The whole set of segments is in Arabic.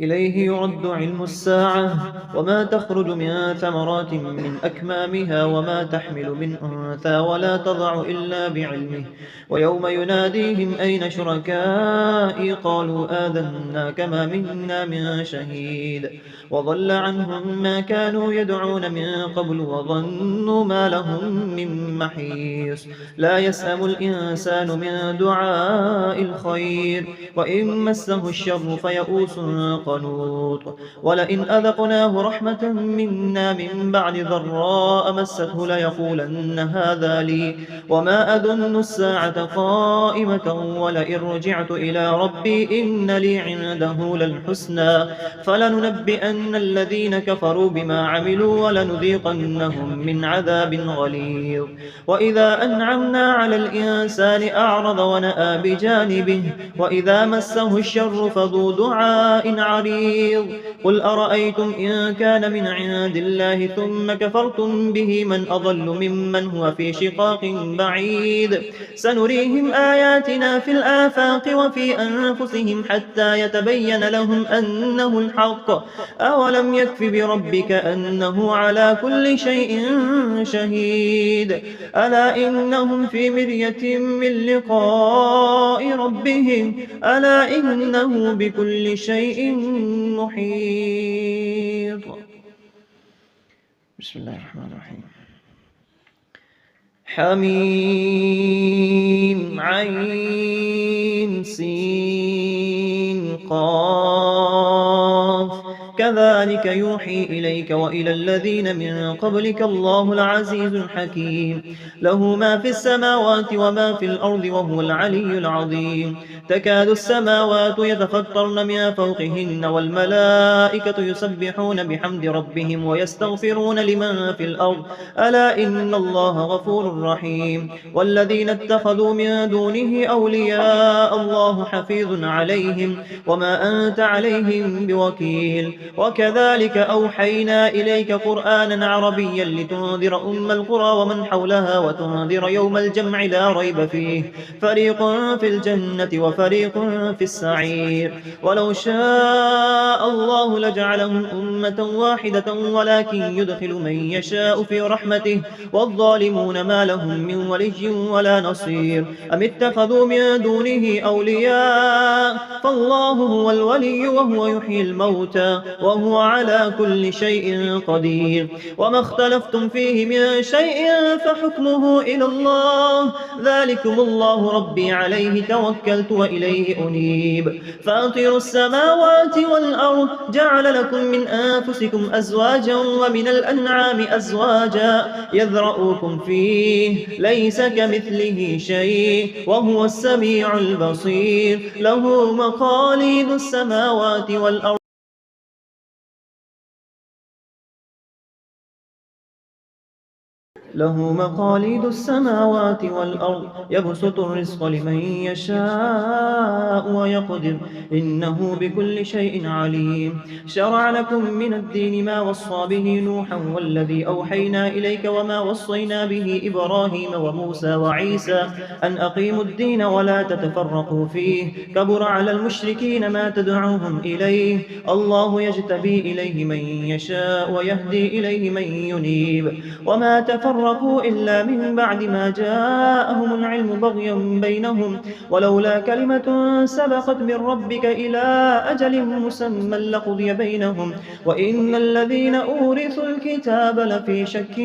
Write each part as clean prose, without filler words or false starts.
إليه يرد علم الساعة وما تخرج من ثمرات من أكمامها وما تحمل من أنثى ولا تضع إلا بعلمه ويوم يناديهم أين شركائي قالوا آذنا كما منا من شهيد وضل عنهم ما كانوا يدعون من قبل وظنوا ما لهم من محيص لا يسأم الإنسان من دعاء الخير وإن مسه الشر فيئوس قنوط ولئن أذقناه رحمة منا من بعد ضراء مسته ليقولن هذا لي وما أظن الساعة قائمة ولئن رجعت إلى ربي إن لي عنده للحسنى فلننبئن الذين كفروا بما عملوا ولنذيقنهم من عذاب غليظ وإذا أنعمنا على الإنسان أعرض ونأى بجانبه وإذا مسه الشر فذو دعاء عريض قل أرأيتم إن كان من عند الله ثم كفرتم به من أضل ممن هو في شقاق بعيد سنريهم آياتنا في الآفاق وفي أنفسهم حتى يتبين لهم أنه الحق أولم يكف بربك أنه على كل شيء شهيد ألا إنهم في مرية من لقاء ربهم ألا إنه بكل شيء محيط بسم الله الرحمن الرحيم حميم عين سين قاف كذلك يوحي إليك وإلى الذين من قبلك الله العزيز الحكيم له ما في السماوات وما في الأرض وهو العلي العظيم تكاد السماوات يتفطرن من فوقهن والملائكة يسبحون بحمد ربهم ويستغفرون لمن في الأرض ألا إن الله غفور رحيم والذين اتخذوا من دونه أولياء الله حفيظ عليهم وما أنت عليهم بوكيل وكذلك أوحينا إليك قرآنا عربيا لتنذر أم القرى ومن حولها وتنذر يوم الجمع لا ريب فيه فريق في الجنة وفريق في السعير ولو شاء الله لجعلهم أمة واحدة ولكن يدخل من يشاء في رحمته والظالمون ما لهم من ولي ولا نصير أم اتخذوا من دونه أولياء فالله هو الولي وهو يحيي الموتى وهو على كل شيء قدير وما اختلفتم فيه من شيء فحكمه إلى الله ذلكم الله ربي عليه توكلت وإليه أنيب فاطر السماوات والأرض جعل لكم من أنفسكم أزواجا ومن الأنعام أزواجا يذرؤكم فيه ليس كمثله شيء وهو السميع البصير له مقاليد السماوات والأرض له مقاليد السماوات والأرض يبسط الرزق لمن يشاء ويقدر إنه بكل شيء عليم شرع لكم من الدين ما وصى به نوحا والذي أوحينا إليك وما وصينا به إبراهيم وموسى وعيسى أن أقيموا الدين ولا تتفرقوا فيه كبر على المشركين ما تدعوهم إليه الله يجتبي إليه من يشاء ويهدي إليه من ينيب وما تفرقوا إلا من بعد ما جاءهم العلم بغيا بينهم ولولا كلمة سبقت من ربك إلى أجل مسمى لقضي بينهم وإن الذين أورثوا الكتاب لفي شك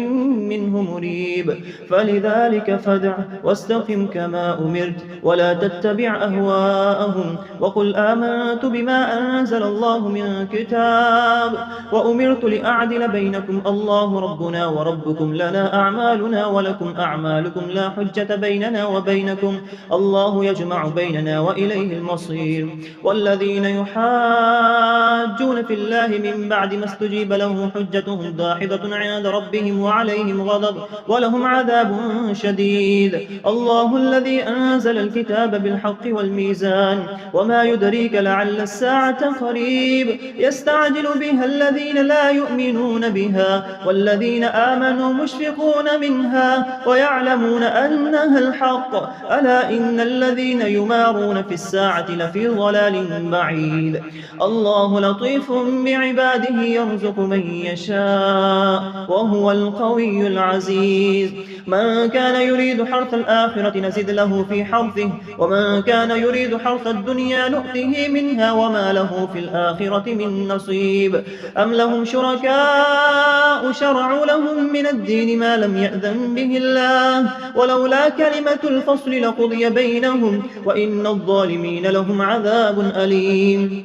منه مريب فلذلك فادع واستقم كما أمرت ولا تتبع أهواءهم وقل آمنت بما أنزل الله من كتاب وأمرت لأعدل بينكم الله ربنا وربكم لنا أعمالنا ولكم أعمالكم لا حجة بيننا وبينكم الله يجمع بيننا وإليه المصير والذين يحاجون في الله من بعد ما استجيب له حجتهم داحضة عند ربهم وعليهم غضب ولهم عذاب شديد الله الذي أنزل الكتاب بالحق والميزان وما يدريك لعل الساعة قريب يستعجل بها الذين لا يؤمنون بها والذين آمنوا مشفقون منها ويعلمون أنها الحق ألا إن الذين يمارون في الساعة لفي ضلال بعيد الله لطيف بعباده يرزق من يشاء وهو القوي العزيز من كان يريد حرث الآخرة نزد له في حرثه ومن كان يريد حرث الدنيا نؤته منها وما له في الآخرة من نصيب أم لهم شركاء شرعوا لهم من الدين ما لم يأذن به الله ولولا كلمة الفصل لقضي بينهم وإن الظالمين لهم عذاب أليم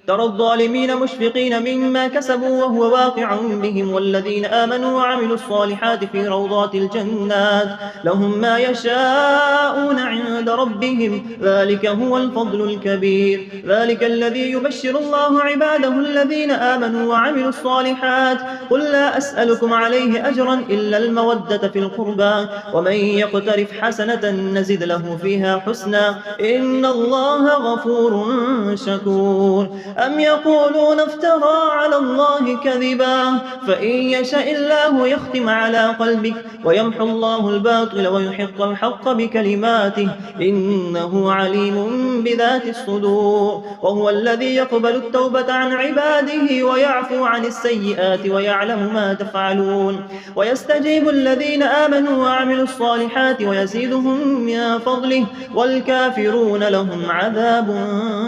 ترى الظالمين مشفقين مما كسبوا وهو واقع بهم والذين آمنوا وعملوا الصالحات في روضات الجنات لهم ما يشاءون عند ربهم ذلك هو الفضل الكبير ذلك الذي يبشر الله عباده الذين آمنوا وعملوا الصالحات قل لا أسألكم عليه أجرا إلا المودة في القربى ومن يقترف حسنة نزد له فيها حسنا إن الله غفور شكور أم يقولون افترى على الله كذبا فإن يشاء الله يختم على قلبك ويمحو الله الباطل ويحق الحق بكلماته إنه عليم بذات الصدور وهو الذي يقبل التوبة عن عباده ويعفو عن السيئات ويعلم ما تفعلون ويستجيب الذين آمنوا وعملوا الصالحات ويزيدهم من فضله والكافرون لهم عذاب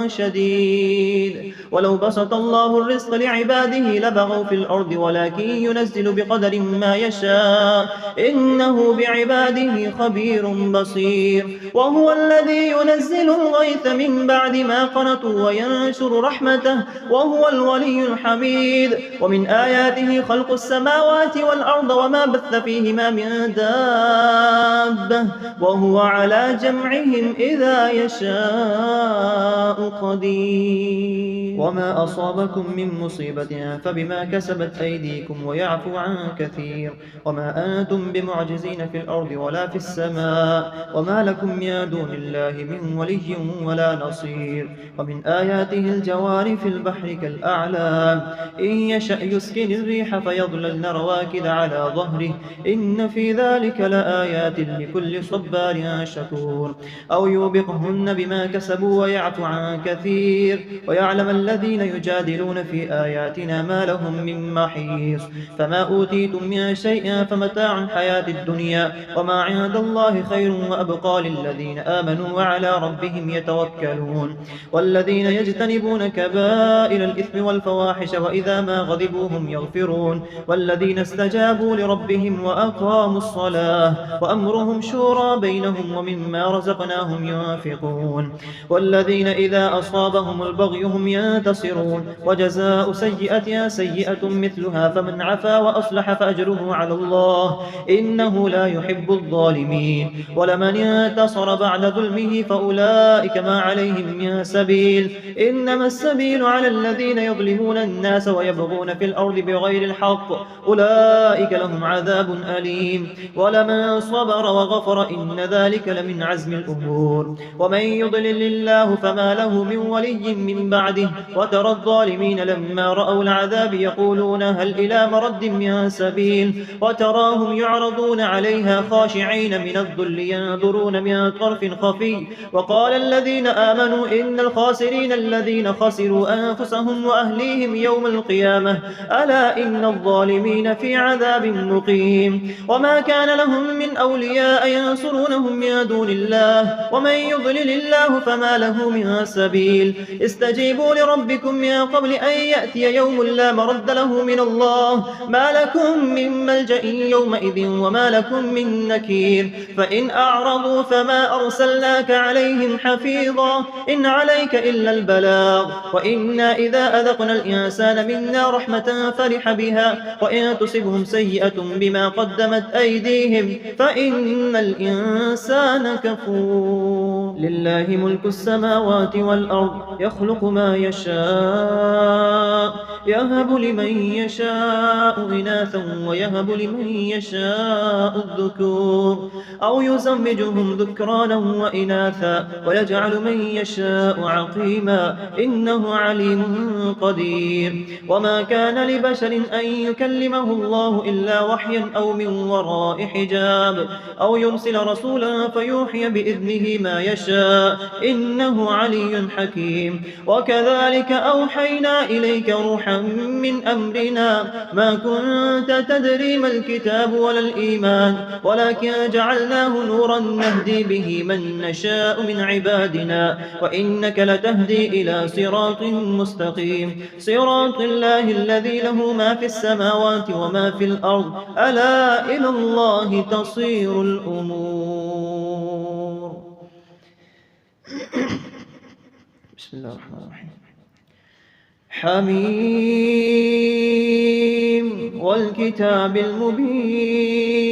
شديد ولو بسط الله الرزق لعباده لبغوا في الأرض ولكن ينزل بقدر ما يشاء إنه بعباده خبير بصير وهو الذي ينزل الغيث من بعد ما قنطوا وينشر رحمته وهو الولي الحميد ومن آياته خلق السماوات والأرض وما بث فيهما من دابة وهو على جمعهم إذا يشاء قدير وما أصابكم من مصيبة فبما كسبت أيديكم ويعفو عن كثير وما أنتم بمعجزين في الأرض ولا في السماء وما لكم من دون الله من ولي ولا نصير ومن آياته الجوار في البحر كالأعلام إن يشأ يسكن الريح فيظللن رواكد على ظهره إن في ذلك لآيات لكل صبار شكور أو يوبقهن بما كسبوا ويعفو عن كثير ويعلم الذين يجادلون في آياتنا ما لهم من محيص فما أوتيتم من شيء فمتاع الحياة الدنيا وما عند الله خير وأبقى للذين آمنوا وعلى ربهم يتوكلون والذين يجتنبون كبائر الإثم والفواحش وإذا ما غضبوا هم يغفرون والذين استجابوا لربهم وأقاموا الصلاة وأمرهم شورى بينهم ومما رزقناهم ينفقون والذين إذا أصابهم البغي هم ينتصرون وجزاء سيئة سيئة مثلها فمن عفا وأصلح فأجره على الله إنه لا يحب الظالمين ولمن انتصر بعد ظلمه فأولئك ما عليهم من سبيل إنما السبيل على الذين يظلمون الناس ويبغون في الأرض بغير الحق أولئك لهم عذاب أليم ولمن صبر وغفر إن ذلك لمن عزم الأمور ومن يضلل الله فما له من ولي من بعده وترى الظالمين لما رأوا العذاب يقولون هل إلى مرد من سبيل وتراهم يعرضون عليها خاشعين من الذل ينظرون من طرف خفي وقال الذين آمنوا إن الخاسرين الذين خسروا أنفسهم وأهليهم يوم القيامة ألا إن الظالمين في عذاب مقيم وما كان لهم من أولياء ينصرونهم من دون الله ومن يضلل الله فما له من سبيل استجيبوا لربكم من قبل أن يأتي يوم لا مرد له من الله ما لكم من ملجأ يومئذ وما لكم من نكير فإن أعرضوا فما أرسلناك عليهم حفيظا إن عليك إلا البلاغ وإنا إذا أذقنا الإنسان منا رحمة فرح بها وإن تصبهم سيئة بما قدمت أيديهم فإن الإنسان كفور لله ملك السماوات والأرض يخلق ما يشاء يهب لمن يشاء إناثا ويهب لمن يشاء الذكور أو يزوجهم ذكرانا وإناثا ويجعل من يشاء عقيما إنه عليم قدير. وما كان لبشر أن يكلمه الله إلا وحيا أو من وراء حجاب أو يرسل رسولا فيوحي بإذنه ما يشاء إنه علي حكيم. وكذلك أوحينا إليك روحا من أمرنا ما كنت تدري ما الكتاب ولا الإيمان ولكن جعلناه نورا نهدي به من نشاء من عبادنا وإنك لتهدي إلى صراط مستقيم صراط الله الذي له ما في السماوات وما في الأرض ألا إلى الله تصير الأمور. بسم الله الرحمن الرحيم. حميم والكتاب المبين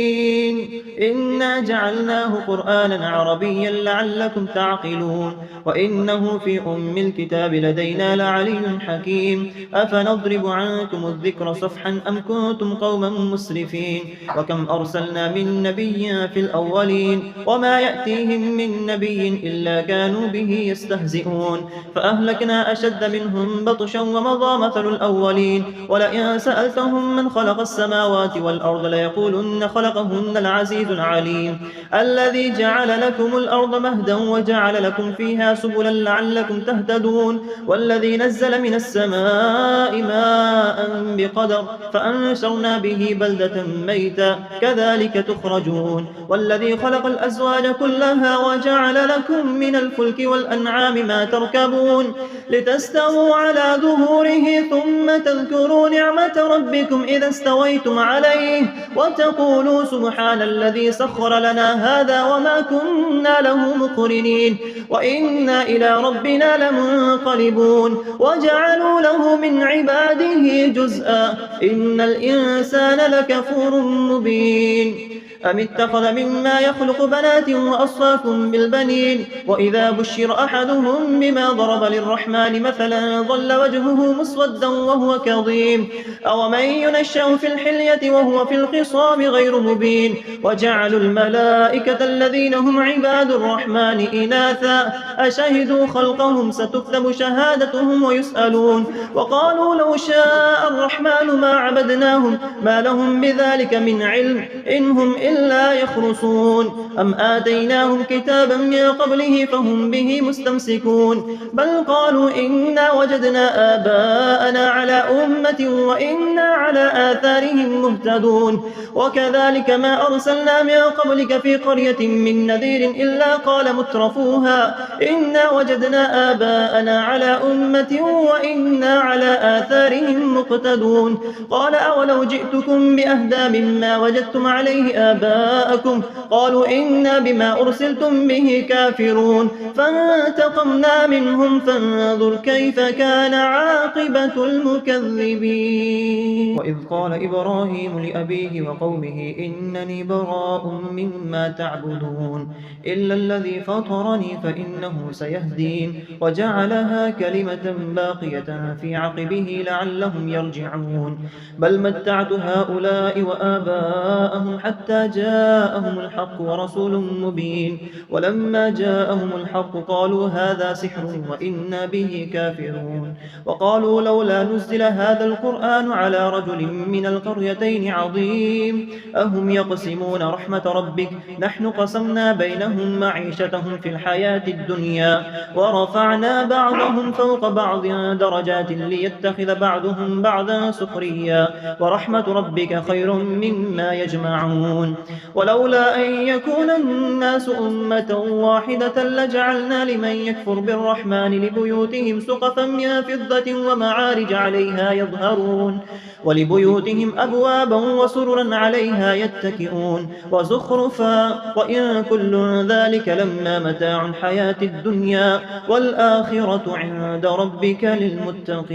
إنا جعلناه قرآنا عربيا لعلكم تعقلون وإنه في أم الكتاب لدينا لعلي حكيم. أفنضرب عنكم الذكر صفحا أم كنتم قوما مسرفين وكم أرسلنا من نبي في الأولين وما يأتيهم من نبي إلا كانوا به يستهزئون فأهلكنا أشد منهم بطشا ومضى مثل الأولين ولئن سألتهم من خلق السماوات والأرض ليقولن خلقهن العزيز العليم الذي جعل لكم الأرض مهدا وجعل لكم فيها سبلا لعلكم تهتدون والذي نزل من السماء ماء بقدر فأنشرنا به بلدة ميتا كذلك تخرجون والذي خلق الأزواج كلها وجعل لكم من الفلك والأنعام ما تركبون لتستووا على ظهوره ثم تذكروا نعمة ربكم إذا استويتم عليه وتقولوا سبحان الذي سخر لنا هذا وما كنا له مقرنين وإنا إلى ربنا لمنقلبون وجعلوا له من عباده جزءا إن الإنسان لكفور مبين أم اتخذ مما يخلق بنات وأصفاكم بالبنين وإذا بشر أحدهم بما ضرب للرحمن مثلا ظل وجهه مسودا وهو كظيم أومن ينشأ في الحلية وهو في الخصام غير مبين وجعلوا الملائكة الذين هم عباد الرحمن إناثا أشهدوا خلقهم ستكتب شهادتهم ويسألون وقالوا لو شاء الرحمن ما عبدناهم ما لهم بذلك من علم إنهم إلا يخرصون أم آتيناهم كتابا من قبله فهم به مستمسكون بل قالوا إنا وجدنا آباءنا على أمة وإنا على آثارهم مهتدون وكذلك ما أرسلنا من قبلك في قرية من نذير إلا قال مترفوها إنا وجدنا آباءنا على أمة وإنا على آثارهم مقتدون قال أولو جئتكم بأهدى مما وجدتم عليه آباءكم قالوا إنا بما أرسلتم به كافرون فانتقمنا منهم فانظر كيف كان عاقبة المكذبين. وإذ قال إبراهيم لأبيه وقومه إنني براء مما تعبدون إلا الذي فطرني فإنه سيهدين وجعلها كلمة باقية في عقبه لعلهم يرجعون بل متعت هؤلاء وآباءهم حتى جاءهم الحق ورسول مبين ولما جاءهم الحق قالوا هذا سحر وإنا به كافرون وقالوا لولا نزل هذا القرآن على رجل من القريتين عظيم أهم يقسمون رحمة ربك نحن قسمنا بينهم معيشتهم في الحياة الدنيا ورفعنا بعضهم فوق بعض درجات ليتخذ بعضهم بعضا سخريا ورحمة ربك خير مما يجمعون ولولا أن يكون الناس أمة واحدة لجعلنا لمن يكفر بالرحمن لبيوتهم سقفا من فضة ومعارج عليها يظهرون ولبيوتهم أبوابا وسررا عليها يتكئون وزخرفا وإن كل ذلك لما متاع الحياة الدنيا والآخرة عند ربك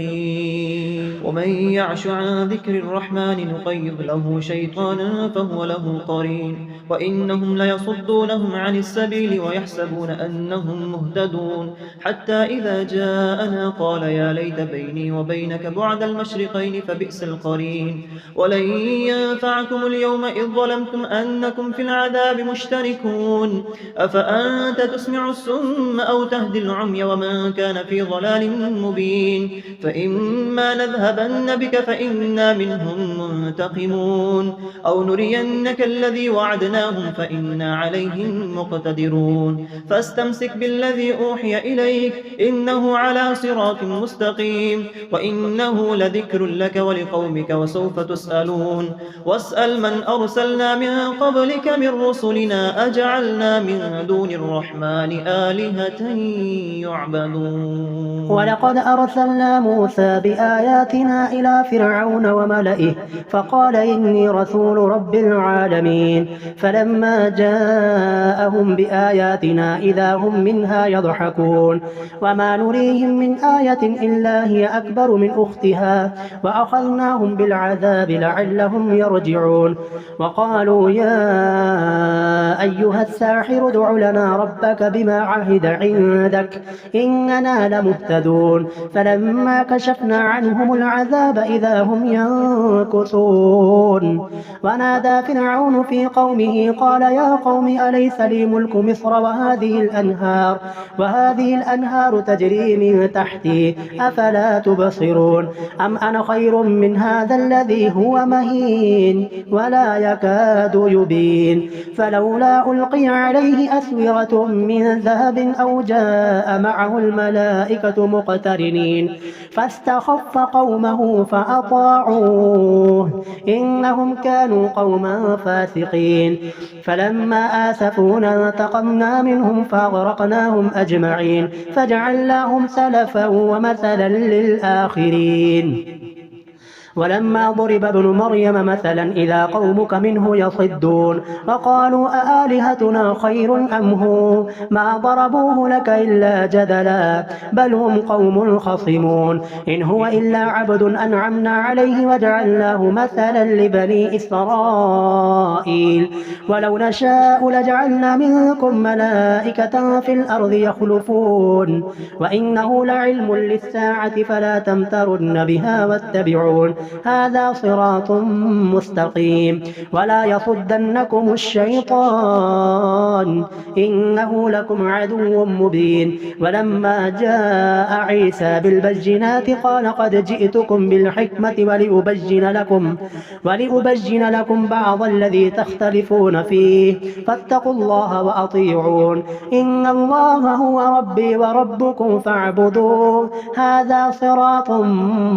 للمتقين ومن يعش عن ذكر الرحمن نقيض له شيطانا فهو له قرين وإنهم ليصدونهم عن السبيل ويحسبون أنهم مهتدون حتى إذا جاءنا قال يا ليت بيني وبينك بعد المشرقين فبئس القرين ولن ينفعكم اليوم إذ ظلمتم أنكم في العذاب مشتركون أفأنت تسمع السم أو تهدي العمي ومن كان في ضلال مبين فإما نذهبن بك فإنا منهم منتقمون أو نرينك الذي وعدناهم فإنا عليهم مقتدرون فاستمسك بالذي أوحي إليك إنه على صراط مستقيم وإنه لذكر لك ولقومك وسوف تسألون واسأل من أرسلنا من قبلك من رسلنا أجعلنا من دون الرحمن آلهة يعبدون ولقد أرسلنا موسى بآياتنا إلى فرعون وملئه فقال إني رسول رب العالمين فلما جاءهم بآياتنا إذا هم منها يضحكون وما نريهم من آية إلا هي أكبر من أختها وأخذناهم بالعذاب لعلهم يرجعون وقالوا يا أيها الساحر ادع لنا ربك بما عهد عندك إننا لمهتدون فلما كشفنا عنهم العذاب إذا هم ينكثون ونادى فرعون في قومه قال يا قوم أليس لي ملك مصر وهذه الأنهار تجري من تحتي أفلا تبصرون أم أنا خير من هذا الذي هو مهين ولا يكاد يبين فلولا ألقي عليه أسورة من ذهب أو جاء معه الملائكة مقترنين فاستخف قومه فأطاعوه إنهم كانوا قوما فاسقين فلما آسفونا انتقمنا منهم فأغرقناهم أجمعين فجعلناهم سلفا ومثلا للآخرين ولما ضرب ابن مريم مثلا إذا قومك منه يصدون وقالوا أآلهتنا خير أم هو ما ضربوه لك إلا جدلا بل هم قوم خصمون إن هو إلا عبد أنعمنا عليه وجعلناه مثلا لبني إسرائيل ولو نشاء لجعلنا منكم ملائكة في الأرض يخلفون وإنه لعلم للساعة فلا تمترن بها واتبعون هذا صراط مستقيم ولا يصدنكم الشيطان إنه لكم عدو مبين ولما جاء عيسى بالبينات قال قد جئتكم بالحكمة ولأبين لكم بعض الذي تختلفون فيه فاتقوا الله وأطيعون إن الله هو ربي وربكم فاعبدوه هذا صراط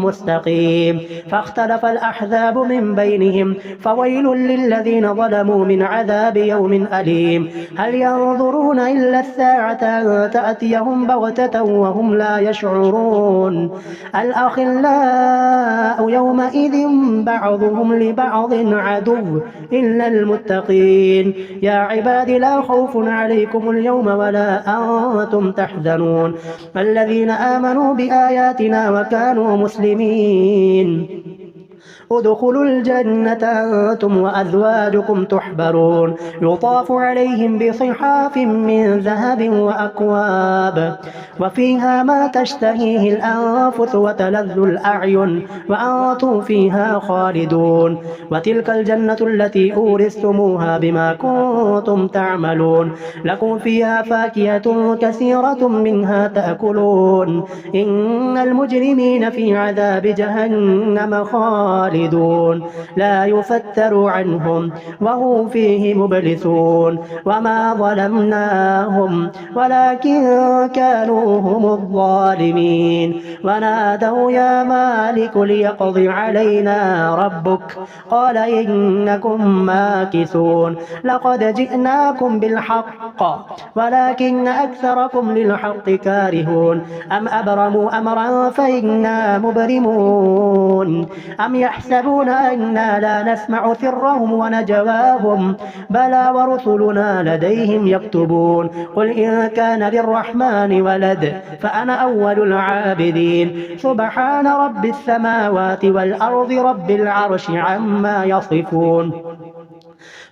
مستقيم فاختلف الأحزاب من بينهم فويل للذين ظلموا من عذاب يوم أليم هل ينظرون إلا الساعة أن تأتيهم بغتة وهم لا يشعرون الأخلاء يومئذ بعضهم لبعض عدو إلا المتقين يا عباد لا خوف عليكم اليوم ولا أنتم تحزنون الذين آمنوا بآياتنا وكانوا مسلمين ادخلوا الجنة أنتم وأزواجكم تحبرون يطاف عليهم بصحاف من ذهب وأكواب وفيها ما تشتهيه الأنفس وتلذ الأعين وأنتم فيها خالدون وتلك الجنة التي أورثتموها بما كنتم تعملون لكم فيها فاكهة كثيرة منها تأكلون إن المجرمين في عذاب جهنم خالدون لا يفتر عنهم وهم فيه مبلسون وما ظلمناهم ولكن كانوا هم الظالمين ونادوا يا مالك ليقض علينا ربك قال إنكم ماكثون لقد جئناكم بالحق ولكن أكثركم للحق كارهون أم أبرموا أمرا فإنا مبرمون أم يحسبون أنا لا نسمع سرهم ونجواهم بلى ورسلنا لديهم يكتبون قل إن كان للرحمن ولد فأنا أول العابدين سبحان رب السماوات والأرض رب العرش عما يصفون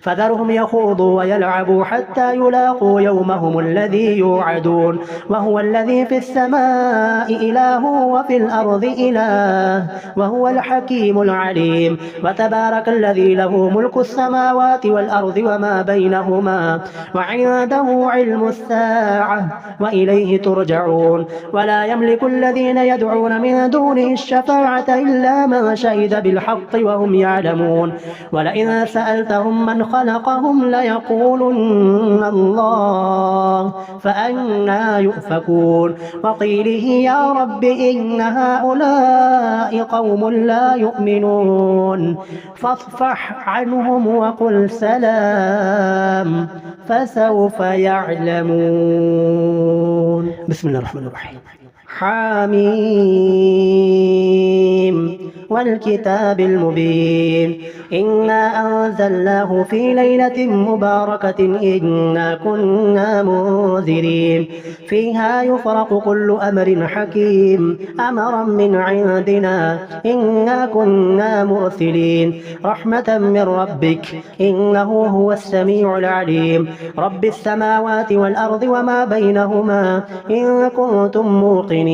فذرهم يخوضوا ويلعبوا حتى يلاقوا يومهم الذي يوعدون وهو الذي في السماء إله وفي الأرض إله وهو الحكيم العليم وتبارك الذي له ملك السماوات والأرض وما بينهما وعنده علم الساعة وإليه ترجعون ولا يملك الذين يدعون من دونه الشفاعة إلا من شهد بالحق وهم يعلمون ولئن سألتهم من خلقهم ليقولن الله فأنى يؤفكون وقيله يا رب إن هؤلاء قوم لا يؤمنون فاصفح عنهم وقل سلام فسوف يعلمون. بسم الله الرحمن الرحيم. حميم والكتاب المبين إنا أنزلناه في ليلة مباركة إنا كنا منذرين فيها يفرق كل أمر حكيم أمرا من عندنا إنا كنا مرسلين رحمة من ربك إنه هو السميع العليم رب السماوات والأرض وما بينهما إن كنتم موقنين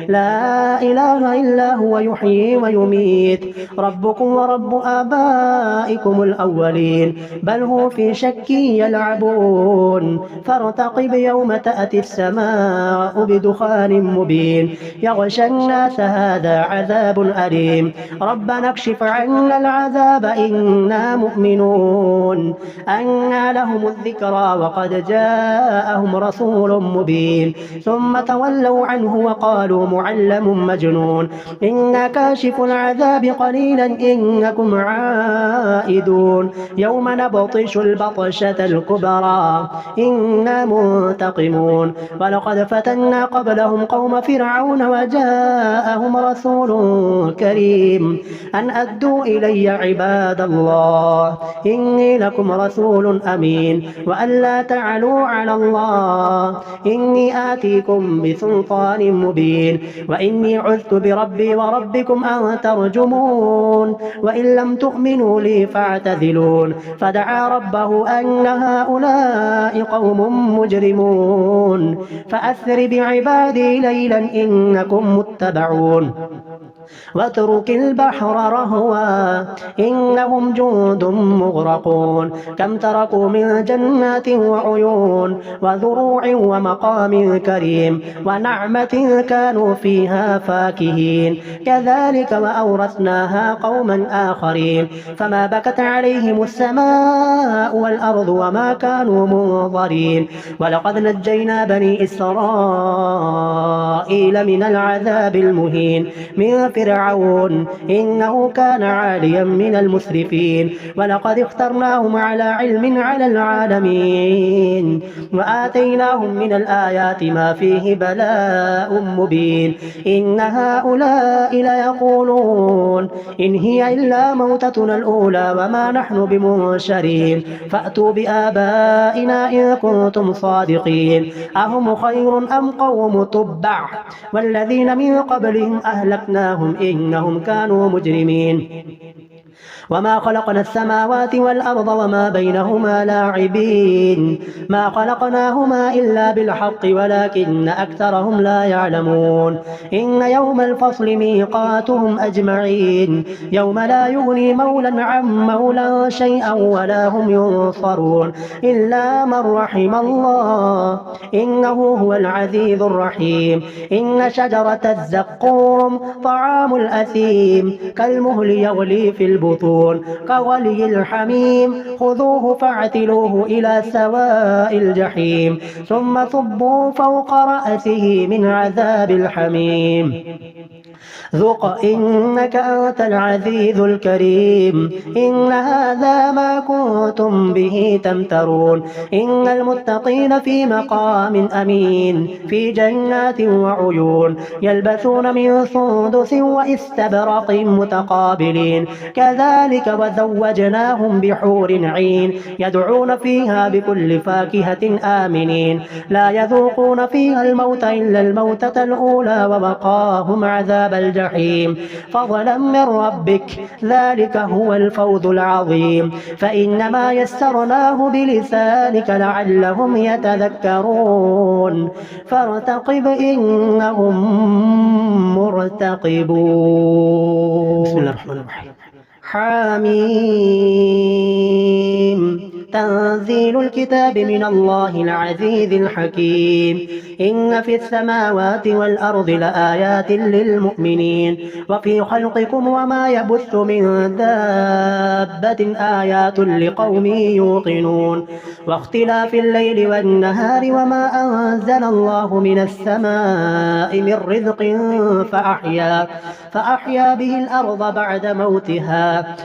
لا إله إلا هو يحيي ويميت ربكم ورب آبائكم الأولين بل هو في شك يلعبون فارتقب يوم تأتي السماء بدخان مبين يغشى الناس هذا عذاب أليم ربنا اكشف عنا العذاب إنا مؤمنون أنى لهم الذكرى وقد جاءهم رسول مبين ثم تولوا عنه وقالوا معلم مجنون إنا كاشف العذاب قليلا إنكم عائدون يوم نبطش البطشة الكبرى إنا منتقمون ولقد فتنا قبلهم قوم فرعون وجاءهم رسول كريم أن أدوا إلي عباد الله إني لكم رسول أمين وأن لا تعلوا على الله إني آتيكم بسلطان مبين وإني عذت بربي وربكم أن ترجمون وإن لم تؤمنوا لي فاعتزلون فدعا ربه أن هؤلاء قوم مجرمون فأسر بعبادي ليلا إنكم متبعون واترك البحر رهوا إنهم جند مغرقون كم تركوا من جنات وعيون وزروع ومقام كريم ونعمة كانوا فيها فاكهين كذلك وأورثناها قوما آخرين فما بكت عليهم السماء والأرض وما كانوا منظرين ولقد نجينا بني إسرائيل من العذاب المهين من فرعون إنه كان عاليا من المسرفين ولقد اخترناهم على علم على العالمين وآتيناهم من الآيات ما فيه بلاء مبين إن هؤلاء ليقولون إن هي إلا موتتنا الأولى وما نحن بمنشرين فأتوا بآبائنا إن كنتم صادقين أهم خير أم قوم تبع والذين من قبلهم أهلكناهم إنهم كانوا مجرمين وما خلقنا السماوات والأرض وما بينهما لاعبين ما خلقناهما إلا بالحق ولكن أكثرهم لا يعلمون إن يوم الفصل ميقاتهم أجمعين يوم لا يغني مولا عن مولا شيئا ولا هم ينصرون إلا من رحم الله إنه هو العزيز الرحيم إن شجرة الزقوم طعام الأثيم كالمهل يغلي في البطون كغلي الحميم خذوه فاعتلوه إلى سواء الجحيم ثم صبوا فوق رأسه من عذاب الحميم ذق إنك أنت العزيز الكريم إن هذا ما كنتم به تمترون إن المتقين في مقام أمين في جنات وعيون يلبسون من سندس واستبرق متقابلين كذلك وزوجناهم بحور عين يدعون فيها بكل فاكهة آمنين لا يذوقون فيها الموت إلا الموتة الأولى ووقاهم عذاب عذاب الجحيم فضلا من ربك ذلك هو الفوز العظيم فإنما يسرناه بلسانك لعلهم يتذكرون فارتقب إنهم مرتقبون بسم الله الرحمن الرحيم حميم تنزيل الكتاب من الله العزيز الحكيم إن في السماوات والأرض لآيات للمؤمنين وفي خلقكم وما يبث من دابة آيات لقوم يوقنون واختلاف الليل والنهار وما أنزل الله من السماء من رزق فأحيا به الأرض بعد موتها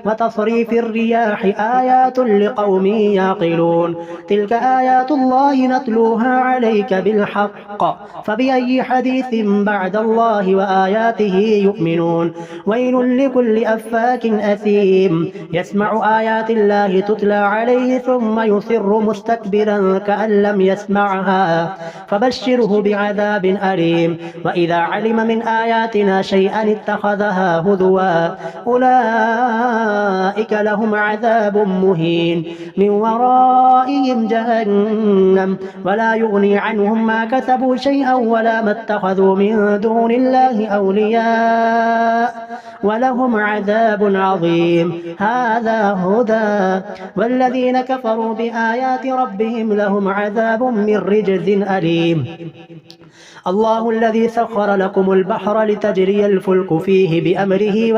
وتصريف الرياح آيات لقوم يعقلون تلك آيات الله نتلوها عليك بالحق فبأي حديث بعد الله وآياته يؤمنون ويل لكل أفاك أثيم يسمع آيات الله تتلى عليه ثم يصر مستكبرا كأن لم يسمعها فبشره بعذاب أليم وإذا علم من آياتنا شيئا اتخذها هزوا أولئك لهم عذاب مهين من ورائهم جهنم ولا يغني عنهم ما كسبوا شيئا ولا ما اتخذوا من دون الله أولياء ولهم عذاب عظيم هذا هدى والذين كفروا بآيات ربهم لهم عذاب من رجز أليم الله الذي سخر لكم البحر لتجري الفلك فيه بأمره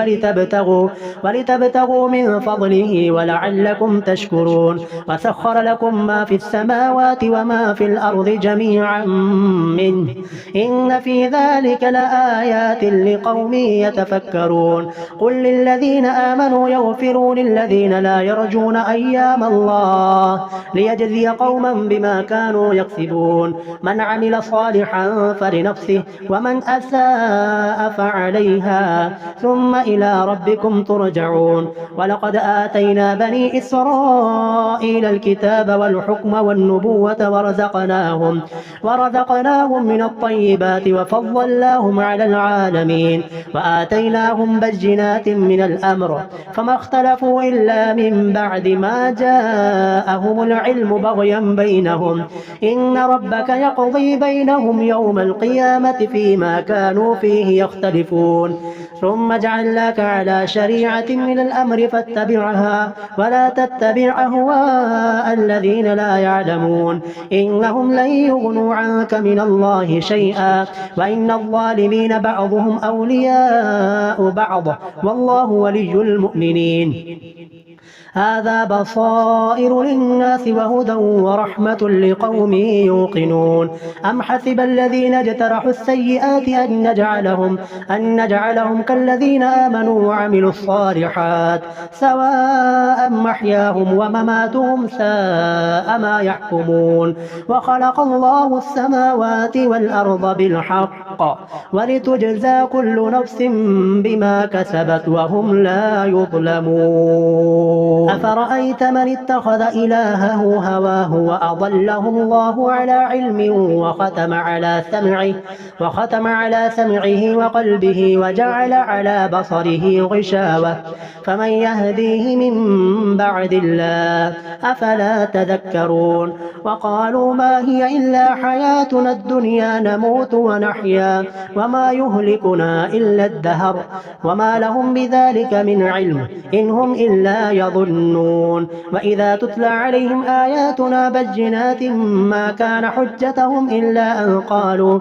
ولتبتغوا من فضله ولعلكم تشكرون وسخر لكم ما في السماوات وما في الأرض جميعا منه إن في ذلك لآيات لقوم يتفكرون قل للذين آمنوا يغفروا للذين لا يرجون أيام الله ليجزي قوما بما كانوا يكسبون من عمل صالحا فلنفسه ومن أساء فعليها ثم إلى ربكم ترجعون ولقد آتينا بني إسرائيل الكتاب والحكم والنبوة ورزقناهم من الطيبات وفضلناهم على العالمين وآتيناهم بينات من الأمر فما اختلفوا إلا من بعد ما جاءهم العلم بغيا بينهم إن ربك يقضي بينهم يوم القيامة فيما كانوا فيه يختلفون ثم جعلناك على شريعة من الأمر فاتبعها ولا تتبع أهواء الذين لا يعلمون إنهم لن يغنوا عنك من الله شيئا وإن الظالمين بعضهم أولياء بعض والله ولي المؤمنين هذا بصائر للناس وهدى ورحمة لقوم يوقنون أم حسب الذين اجترحوا السيئات أن نجعلهم كالذين آمنوا وعملوا الصالحات سواء محياهم ومماتهم ساء ما يحكمون وخلق الله السماوات والأرض بالحق ولتجزى كل نفس بما كسبت وهم لا يظلمون أفرأيت من اتخذ إلهه هواه وأضله الله على علم وختم على سمعه وقلبه وجعل على بصره غشاوة فمن يهديه من بعد الله أفلا تذكرون وقالوا ما هي إلا حياتنا الدنيا نموت ونحيا وما يهلكنا إلا الدهر وما لهم بذلك من علم إن هم إلا يظنون وإذا تتلى عليهم آياتنا بينات ما كان حجتهم إلا أن قالوا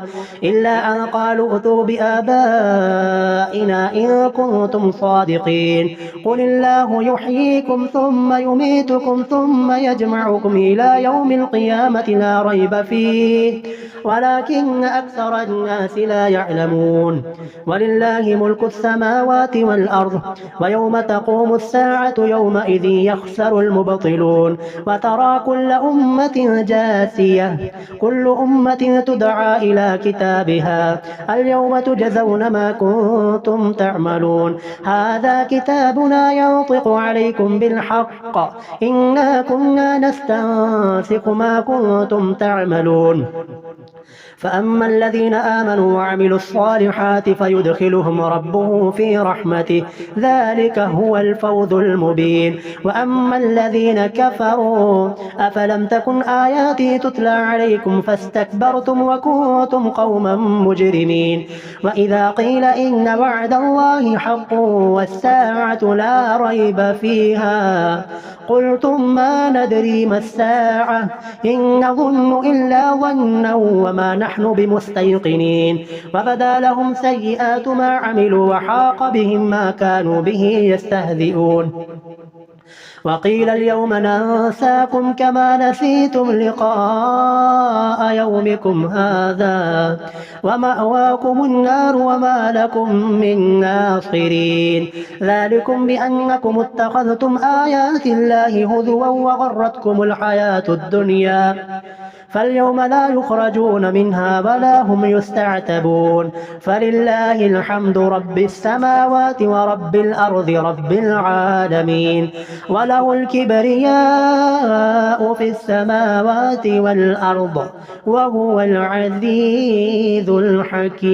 ائتوا بآبائنا إن كنتم صادقين قل الله يحييكم ثم يميتكم ثم يجمعكم إلى يوم القيامة لا ريب فيه ولكن أكثر الناس لا يعلمون ولله ملك السماوات والأرض ويوم تقوم الساعة يومئذ يخسر المبطلون وترى كل أمة جاثية كل أمة تدعى إلى كتابها اليوم تجزون ما كنتم تعملون هذا كتابنا ينطق عليكم بالحق إنا كنا نستنسخ ما كنتم تعملون فأما الذين آمنوا وعملوا الصالحات فيدخلهم ربهم في رحمته ذلك هو الفوز المبين. وأما الذين كفروا أفلم تكن آياتي تتلى عليكم فاستكبرتم وكنتم قوما مجرمين. وإذا قيل إن وعد الله حق والساعة لا ريب فيها قلتم ما ندري ما الساعة إن نظن إلا ظنا وما نحن بمستيقنين. وبدا لهم سيئات ما عملوا وحاق بهم ما كانوا به يستهزئون. وقيل اليوم ننساكم كما نسيتم لقاء يومكم هذا ومأواكم النار وما لكم من ناصرين. ذلكم بأنكم اتخذتم آيات الله هزوا وغرتكم الحياة الدنيا فاليوم لا يخرجون منها ولا هم يستعتبون. فلله الحمد رب السماوات ورب الأرض رب العالمين وله الكبرياء في السماوات والأرض وهو العزيز الحكيم.